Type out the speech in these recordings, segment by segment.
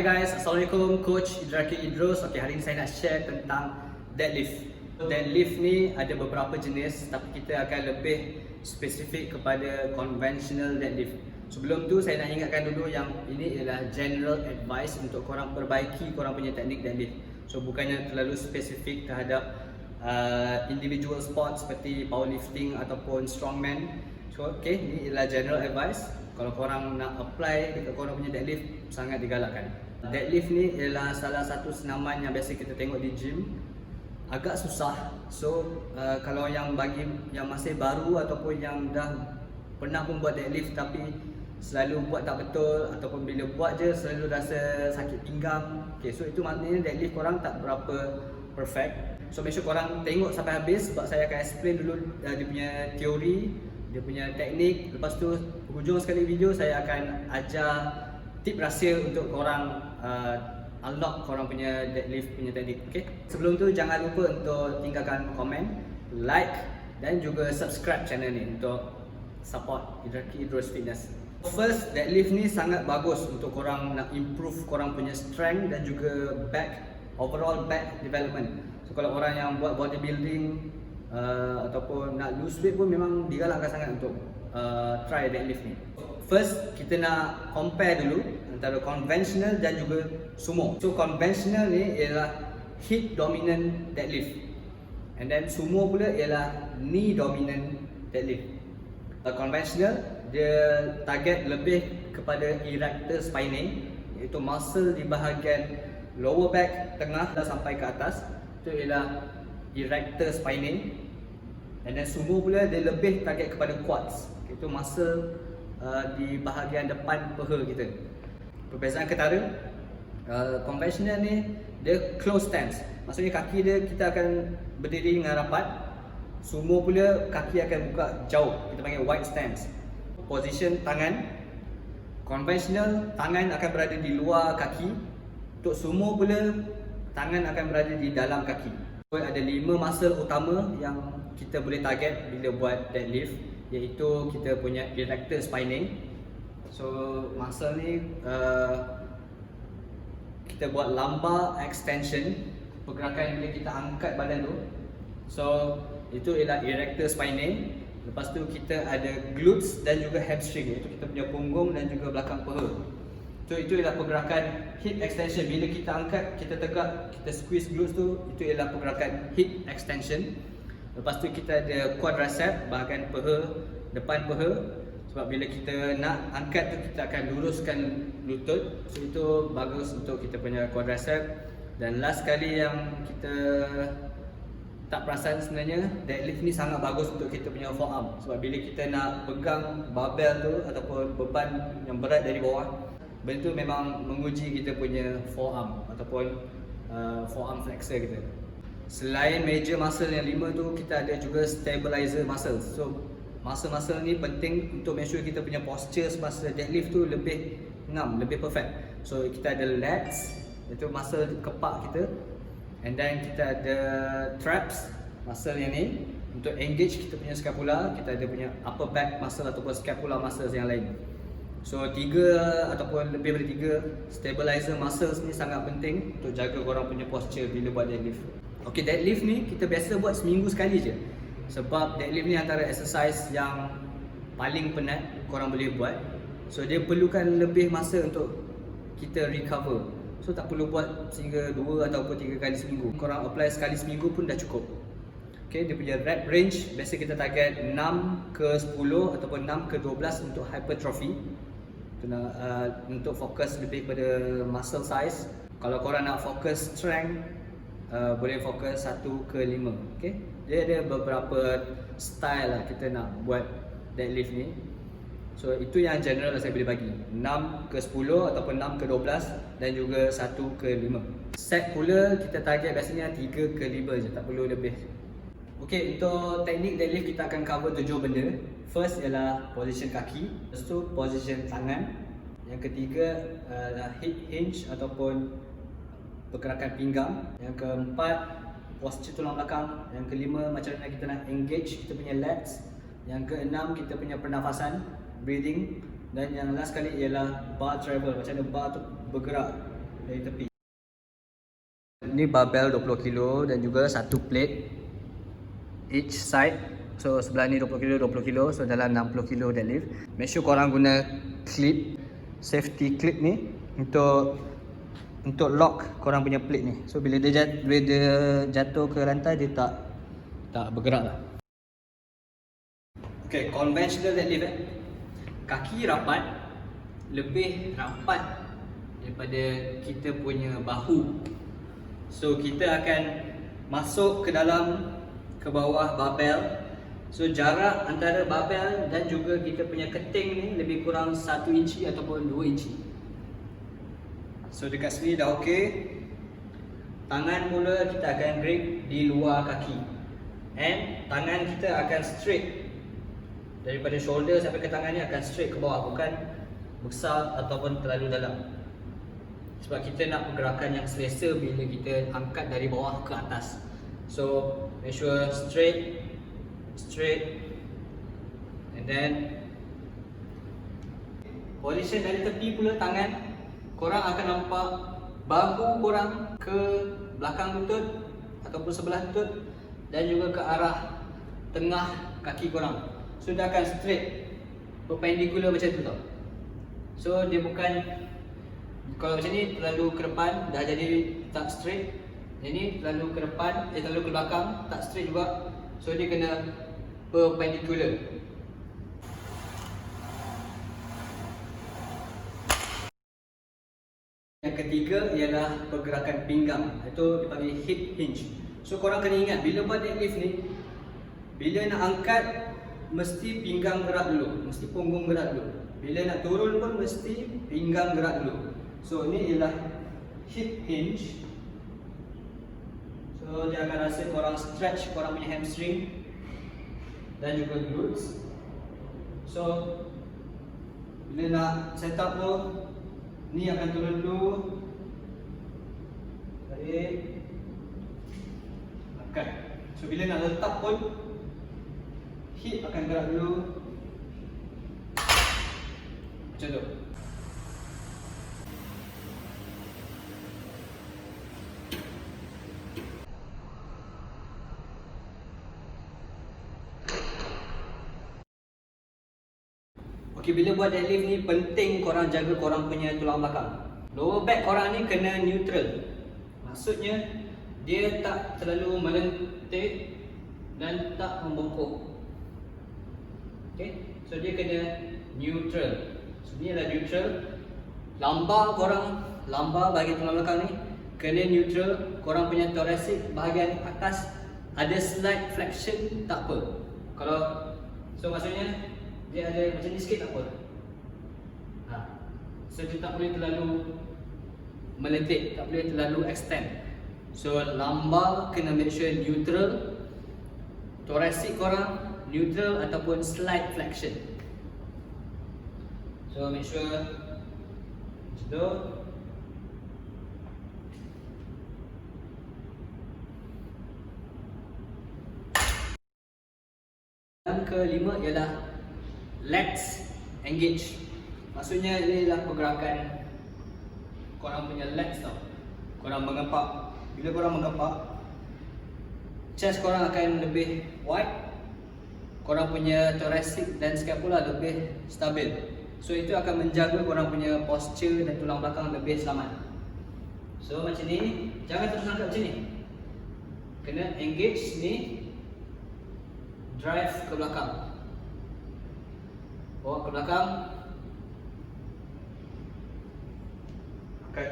guys, Assalamualaikum, Coach Idraki Idrus. Okay, hari ini saya nak share tentang deadlift. Deadlift ni ada beberapa jenis, tapi kita akan lebih spesifik kepada conventional deadlift. Sebelum tu saya nak ingatkan dulu yang ini ialah general advice untuk korang perbaiki korang punya teknik deadlift. So bukannya terlalu spesifik terhadap individual sport seperti powerlifting ataupun strongman. So okay, ini ialah general advice. Kalau korang nak apply dekat korang punya deadlift, sangat digalakkan. Deadlift ni ialah salah satu senaman yang biasa kita tengok di gym. Agak susah. So kalau yang bagi yang masih baru ataupun yang dah pernah pun buat deadlift tapi selalu buat tak betul ataupun bila buat je selalu rasa sakit pinggang. Okay, so itu maknanya deadlift korang tak berapa perfect. So make sure korang tengok sampai habis sebab saya akan explain dulu dia punya teori, dia punya teknik. Lepas tu hujung sekali video saya akan ajar tip rahsia untuk korang unlock korang punya deadlift punya teknik. Okay? Sebelum tu jangan lupa untuk tinggalkan komen, like dan juga subscribe channel ni untuk support Idraki Idrus Fitness. First, deadlift ni sangat bagus untuk korang nak improve korang punya strength dan juga overall back development. So kalau orang yang buat bodybuilding ataupun nak lose weight pun memang digalakkan sangat untuk try deadlift ni. First, kita nak compare dulu antara conventional dan juga sumo. So conventional ni ialah hip dominant deadlift, and then sumo pula ialah knee dominant deadlift. Conventional dia target lebih kepada erector spinae, iaitu muscle di bahagian lower back, tengah dan sampai ke atas. Itu ialah erector spinae. And then sumo pula dia lebih target kepada quads, iaitu muscle di bahagian depan peha kita. Perbezaan ketara, conventional ni dia close stance, maksudnya kaki dia kita akan berdiri dengan rapat. Sumo pula kaki akan buka jauh, kita panggil wide stance. Position tangan, conventional tangan akan berada di luar kaki. Untuk sumo pula tangan akan berada di dalam kaki. So, ada 5 muscle utama yang kita boleh target bila buat deadlift, iaitu kita punya erector spinae. So muscle ni kita buat lumbar extension, pergerakan bila kita angkat badan tu. So itu ialah erector spinae. Lepas tu kita ada glutes dan juga hamstring, iaitu kita punya punggung dan juga belakang peha. So itu ialah pergerakan hip extension. Bila kita angkat, kita tegak, kita squeeze glutes tu, itu ialah pergerakan hip extension. Lepas tu kita ada quadricep, bahagian peha, depan peha. Sebab bila kita nak angkat tu kita akan luruskan lutut. So itu bagus untuk kita punya quadricep. Dan last kali yang kita tak perasan sebenarnya, deadlift ni sangat bagus untuk kita punya forearm. Sebab bila kita nak pegang barbell tu ataupun beban yang berat dari bawah, benda tu memang menguji kita punya forearm ataupun forearm flexor kita. Selain major muscle yang 5 tu, kita ada juga stabilizer muscle. So muscle-muscle ni penting untuk make sure kita punya posture semasa deadlift tu lebih ngam, lebih perfect. So kita ada lats, iaitu muscle kepak kita. And then kita ada traps, muscle yang ni untuk engage kita punya scapula. Kita ada punya upper back muscle ataupun scapular muscles yang lain. So 3 ataupun lebih daripada 3 stabilizer muscles ni sangat penting untuk jaga korang punya posture bila buat deadlift. Okay, deadlift ni kita biasa buat seminggu sekali je. Sebab deadlift ni antara exercise yang paling penat korang boleh buat. So dia perlukan lebih masa untuk kita recover. So tak perlu buat sehingga 2 ataupun 3 kali seminggu. Korang apply sekali seminggu pun dah cukup. Okay, dia punya rep range biasa kita target 6 ke 10 ataupun 6 ke 12 untuk hypertrophy. Untuk fokus lebih pada muscle size. Kalau korang nak fokus strength, boleh fokus 1 ke 5. Okay? Dia ada beberapa style lah kita nak buat deadlift ni. So itu yang general saya boleh bagi, 6 ke 10 ataupun 6 ke 12 dan juga 1 ke 5. Set pula kita target biasanya 3 ke 5 je, tak perlu lebih. Okay, untuk teknik deadlift kita akan cover 7 benda. First ialah position kaki, lepas tu position tangan. Yang ketiga adalah hip hinge ataupun pergerakan pinggang. Yang keempat, posture tulang belakang. Yang kelima, macam mana kita nak engage kita punya lats. Yang keenam, kita punya pernafasan, breathing. Dan yang last kali ialah bar travel, macam mana bar tu bergerak dari tepi. Ini barbell 20 kilo dan juga satu plate each side. So sebelah ni 20 kilo 20 kilo, so dalam 60 kilo deadlift. Make sure korang guna clip, safety clip ni untuk lock korang punya plate ni. So bila dia jatuh ke lantai, dia tak bergerak lah. Okay, conventional deadlift kaki rapat, lebih rapat daripada kita punya bahu. So kita akan masuk ke bawah barbell. So jarak antara barbell dan juga kita punya keting ni lebih kurang 1 inci ataupun 2 inci. So dekat sini dah okey. Tangan mula kita akan grip di luar kaki. And tangan kita akan straight. Daripada shoulder sampai ke tangan ni akan straight ke bawah, bukan besar ataupun terlalu dalam. Sebab kita nak pergerakan yang selesa bila kita angkat dari bawah ke atas. So make sure straight, and then position dari tepi pula tangan, korang akan nampak bahu korang ke belakang lutut ataupun sebelah lutut dan juga ke arah tengah kaki korang. So dia akan straight, perpendicular macam tu tau. So dia bukan, kalau macam ni terlalu ke depan dah jadi tak straight. Yang ni terlalu ke depan, terlalu ke belakang tak straight juga. So dia kena perpendicular. Yang ketiga ialah pergerakan pinggang, itu dipanggil hip hinge. So korang kena ingat bila buat deadlift ni, bila nak angkat mesti pinggang gerak dulu, mesti punggung gerak dulu. Bila nak turun pun mesti pinggang gerak dulu. So ini ialah hip hinge. So dia akan rasa korang stretch korang punya hamstring dan juga glutes. So bila nak set up tu, ni akan turun dulu, tarik, angkat. So bila nak letak pun, hip akan gerak dulu, macam tu. Okay, bila buat deadlift ni penting korang jaga korang punya tulang belakang. Lower back korang ni kena neutral. Maksudnya dia tak terlalu melentik dan tak membungkuk. Okay, so dia kena neutral. So ni adalah neutral. Lambar bahagian tulang belakang ni kena neutral. Korang punya thoracic bahagian atas ada slight flexion, tak apa. Kalau so maksudnya dia ada macam ni sikit tak apa. So dia tak boleh terlalu melentik, tak boleh terlalu extend. So lambar kena make sure neutral, thoracic korang neutral ataupun slight flexion. So make sure macam tu. Yang kelima ialah legs engage. Maksudnya ini adalah pergerakan korang punya legs tau. Korang mengepak. Bila korang mengepak, chest korang akan lebih wide. Korang punya thoracic dan scapula lebih stabil. So itu akan menjaga korang punya posture dan tulang belakang lebih selamat. So macam ni, jangan terus angkat macam ni. Kena engage ni, drive ke belakang, bawa ke belakang, angkat.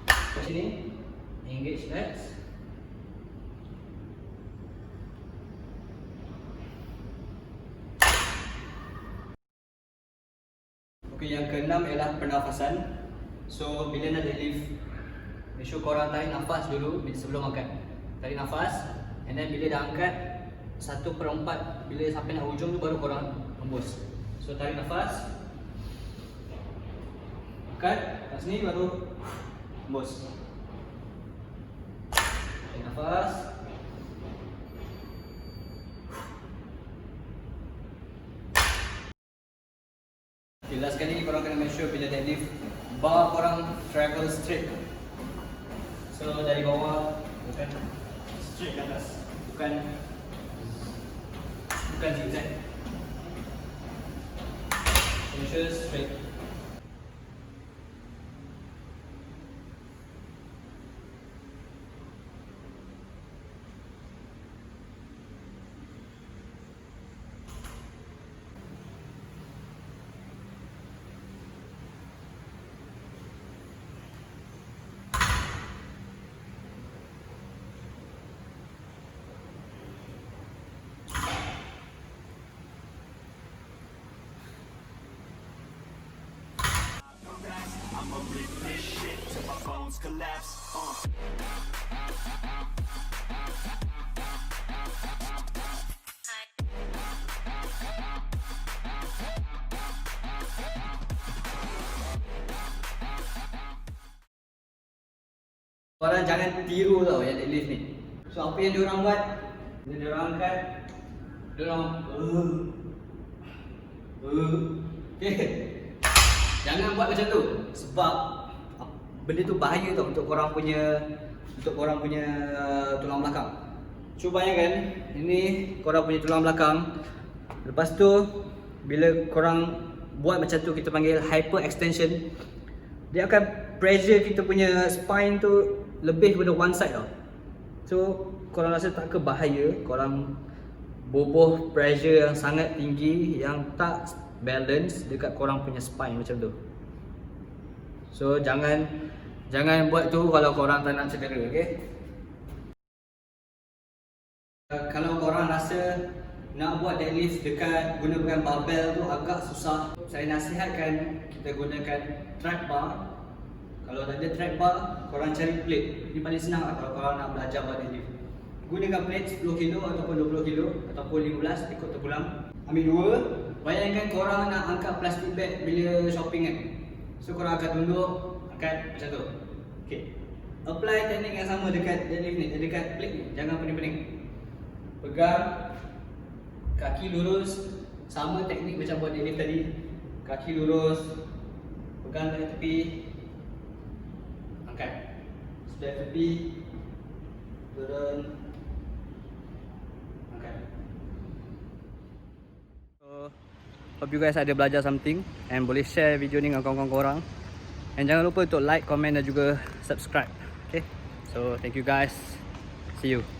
Macam ni, engage legs. Okay, yang keenam ialah pernafasan. So bila nak deadlift, make sure korang tarik nafas dulu sebelum angkat. Tarik nafas, and then bila dah angkat 1/4, bila sampai nak hujung tu baru korang hembus. So tarik nafas, angkat kat sini baru hembus. Tarik nafas, last kali korang kena make sure bila deadlift bar korang travel straight. So dari bawah bukan straight ke atas, bukan zigzag. Ensure straight. I'ma rip this shit till my bones collapse. Korang jangan tiru tau yang deadlift ni. So apa yang diorang buat, bila diorang angkat, diorang okay. Jangan buat macam tu sebab benda tu bahaya tau untuk korang punya tulang belakang. Cuba bayangkan, ini korang punya tulang belakang. Lepas tu bila korang buat macam tu, kita panggil hyperextension. Dia akan pressure kita punya spine tu lebih kepada one side tau. So korang rasa tak ke bahaya korang boboh pressure yang sangat tinggi yang tak balance dekat korang punya spine macam tu. So jangan buat tu kalau korang tak nak cedera, okey? Kalau korang rasa nak buat deadlift dekat gunakan barbell tu agak susah, saya nasihatkan kita gunakan trap bar. Kalau tak ada trap bar, korang cari plate. Ini paling senang lah kalau korang nak belajar buat deadlift. Gunakan plate 10 kilo ataupun 20 kilo ataupun 15, ikut terpulang. Ambil dua. Bayangkan korang nak angkat plastik bag bila shopping kan. So korang akan tunduk, angkat macam tu. Okay. Apply teknik yang sama dekat deadlift ni, dekat plate ni. Jangan pening-pening. Pegang, kaki lurus, sama teknik macam buat deadlift tadi. Kaki lurus, pegang dari tepi, angkat. Sudah tepi, turun, angkat. So, hope you guys ada belajar something and boleh share video ni dengan kawan-kawan korang. And jangan lupa untuk like, komen dan juga subscribe. Okay, so thank you guys. See you.